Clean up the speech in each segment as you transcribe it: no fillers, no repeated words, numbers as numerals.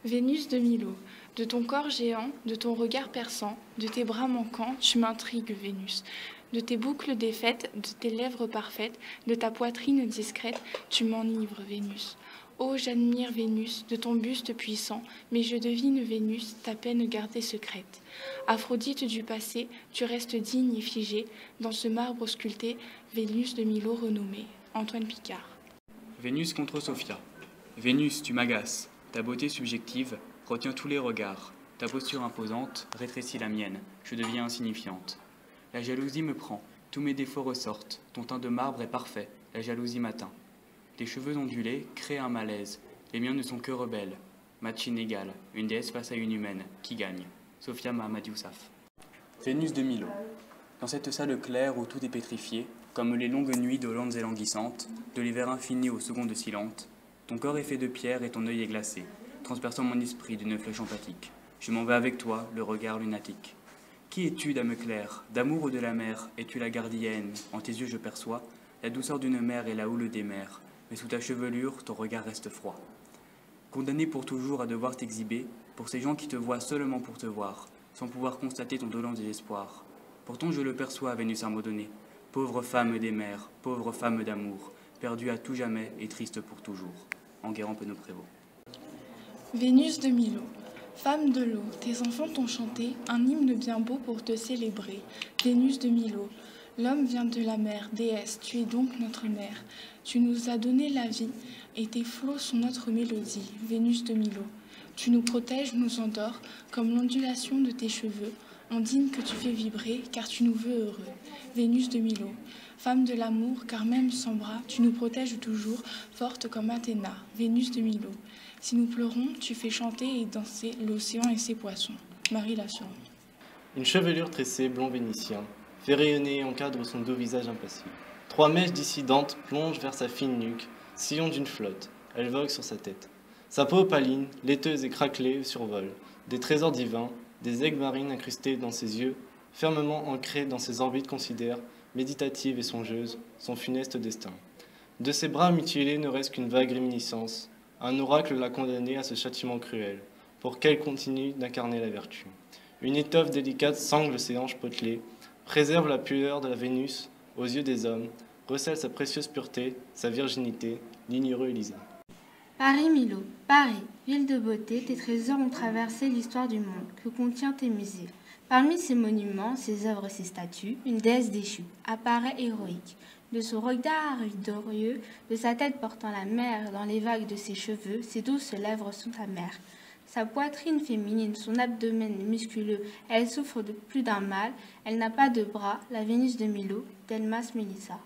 Vénus de Milo, de ton corps géant, de ton regard perçant, de tes bras manquants, tu m'intrigues, Vénus. De tes boucles défaites, de tes lèvres parfaites, de ta poitrine discrète, tu m'enivres, Vénus. Oh, j'admire Vénus, de ton buste puissant, mais je devine, Vénus, ta peine gardée secrète. Aphrodite du passé, tu restes digne et figée, dans ce marbre sculpté, Vénus de Milo renommée. Antoine Picard. Vénus contre Sophia. Vénus, tu m'agaces. Ta beauté subjective retient tous les regards. Ta posture imposante rétrécit la mienne. Je deviens insignifiante. La jalousie me prend. Tous mes défauts ressortent. Ton teint de marbre est parfait. La jalousie m'atteint. Tes cheveux ondulés créent un malaise. Les miens ne sont que rebelles. Match inégal. Une déesse face à une humaine. Qui gagne? Sophia Mahamat Youssaf. Vénus de Milo. Dans cette salle claire où tout est pétrifié, comme les longues nuits dolentes et languissantes, de l'hiver infini aux secondes silentes, ton corps est fait de pierre et ton œil est glacé, transperçant mon esprit d'une flèche empathique. Je m'en vais avec toi, le regard lunatique. Qui es-tu, dame claire? D'amour ou de la mer? Es-tu la gardienne? En tes yeux je perçois la douceur d'une mer et la houle des mers, mais sous ta chevelure, ton regard reste froid. Condamné pour toujours à devoir t'exhiber, pour ces gens qui te voient seulement pour te voir, sans pouvoir constater ton dolent désespoir. Pourtant je le perçois, Vénus Armodonée, pauvre femme des mers, pauvre femme d'amour, perdue à tout jamais et triste pour toujours. Enguerrand Penaud-Prévost. Vénus de Milo. Femme de l'eau, tes enfants t'ont chanté un hymne bien beau pour te célébrer. Vénus de Milo. L'homme vient de la mer, déesse, tu es donc notre mère. Tu nous as donné la vie et tes flots sont notre mélodie. Vénus de Milo. Tu nous protèges, nous endors, comme l'ondulation de tes cheveux. Ondine que tu fais vibrer, car tu nous veux heureux. Vénus de Milo. Femme de l'amour, car même sans bras, tu nous protèges toujours, forte comme Athéna. Vénus de Milo. Si nous pleurons, tu fais chanter et danser l'océan et ses poissons. Marie Lassurance. Une chevelure tressée, blond vénitien, fait rayonner et encadre son doux visage impassible. 3 mèches dissidentes plongent vers sa fine nuque, sillon d'une flotte. Elle vogue sur sa tête. Sa peau opaline, laiteuse et craquelée, survole. Des trésors divins, des aigues marines incrustées dans ses yeux, fermement ancrées dans ses orbites considèrent, méditatives et songeuses, son funeste destin. De ses bras mutilés ne reste qu'une vague réminiscence. Un oracle l'a condamnée à ce châtiment cruel, pour qu'elle continue d'incarner la vertu. Une étoffe délicate sangle ses hanches potelées, préserve la pureure de la Vénus aux yeux des hommes, recèle sa précieuse pureté, sa virginité, l'ignoreux Élysée. Paris Milo, Paris, ville de beauté, tes trésors ont traversé l'histoire du monde que contient tes musées. Parmi ces monuments, ces œuvres et ces statues, une déesse déchue apparaît héroïque. De son regard vidorieux, de sa tête portant la mer dans les vagues de ses cheveux, ses douces lèvres sont amères. Sa poitrine féminine, son abdomen musculeux, elle souffre de plus d'un mal. Elle n'a pas de bras, la Vénus de Milo, Delmas Mélissa.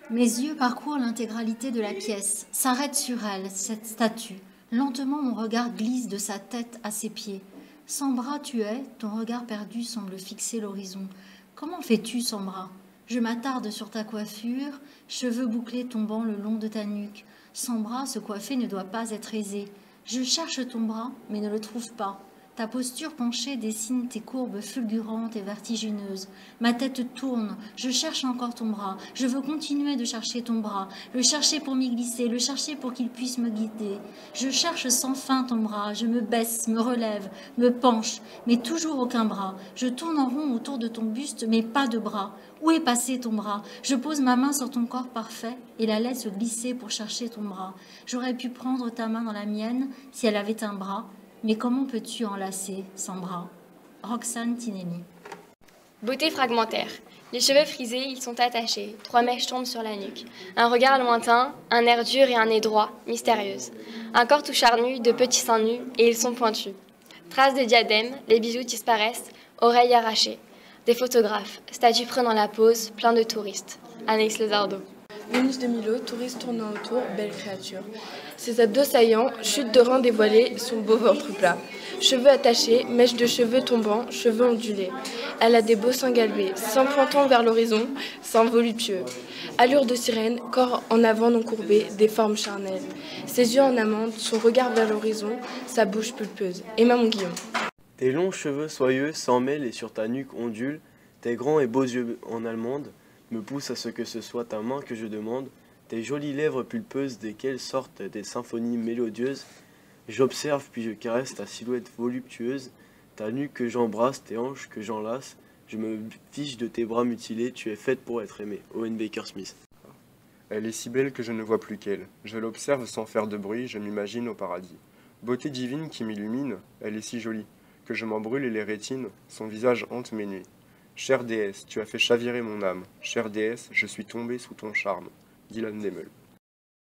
Mes yeux parcourent l'intégralité de la pièce, s'arrêtent sur elle, cette statue. Lentement, mon regard glisse de sa tête à ses pieds. Sans bras tu es, ton regard perdu semble fixer l'horizon. Comment fais-tu sans bras? Je m'attarde sur ta coiffure, cheveux bouclés tombant le long de ta nuque. Sans bras, se coiffer ne doit pas être aisé. Je cherche ton bras, mais ne le trouve pas. Ta posture penchée dessine tes courbes fulgurantes et vertigineuses. Ma tête tourne, je cherche encore ton bras. Je veux continuer de chercher ton bras, le chercher pour m'y glisser, le chercher pour qu'il puisse me guider. Je cherche sans fin ton bras, je me baisse, me relève, me penche, mais toujours aucun bras. Je tourne en rond autour de ton buste, mais pas de bras. Où est passé ton bras? Je pose ma main sur ton corps parfait et la laisse glisser pour chercher ton bras. J'aurais pu prendre ta main dans la mienne si elle avait un bras. Mais comment peux-tu enlacer sans bras? Roxane Tinelli. Beauté fragmentaire. Les cheveux frisés, ils sont attachés. 3 mèches tombent sur la nuque. Un regard lointain, un air dur et un nez droit, mystérieuse. Un corps tout charnu, de petits seins nus, et ils sont pointus. Traces de diadème, les bijoux disparaissent, oreilles arrachées. Des photographes, statues prenant la pose, plein de touristes. Anaïs Lezardo. Vénus de Milo, touriste tournant autour, belle créature. Ses abdos saillants, chute de reins dévoilée, son beau ventre plat. Cheveux attachés, mèches de cheveux tombants, cheveux ondulés. Elle a des beaux seins galbés, seins pointant vers l'horizon, seins voluptueux. Allure de sirène, corps en avant non courbé, des formes charnelles. Ses yeux en amande, son regard vers l'horizon, sa bouche pulpeuse. Emma Monguillon. Tes longs cheveux soyeux s'en mêlent et sur ta nuque ondulent, tes grands et beaux yeux en allemande me poussent à ce que ce soit ta main que je demande, tes jolies lèvres pulpeuses desquelles sortent des symphonies mélodieuses, J'observe puis je caresse ta silhouette voluptueuse, ta nuque que j'embrasse, tes hanches que j'enlace. Je me fiche de tes bras mutilés, tu es faite pour être aimée. Owen Baker Smith. Elle est si belle que je ne vois plus qu'elle. Je l'observe sans faire de bruit, je m'imagine au paradis. Beauté divine qui m'illumine, elle est si jolie, que je m'en brûle les rétines, son visage hante mes nuits. Chère déesse, tu as fait chavirer mon âme. Chère déesse, je suis tombé sous ton charme. Dylan Demel.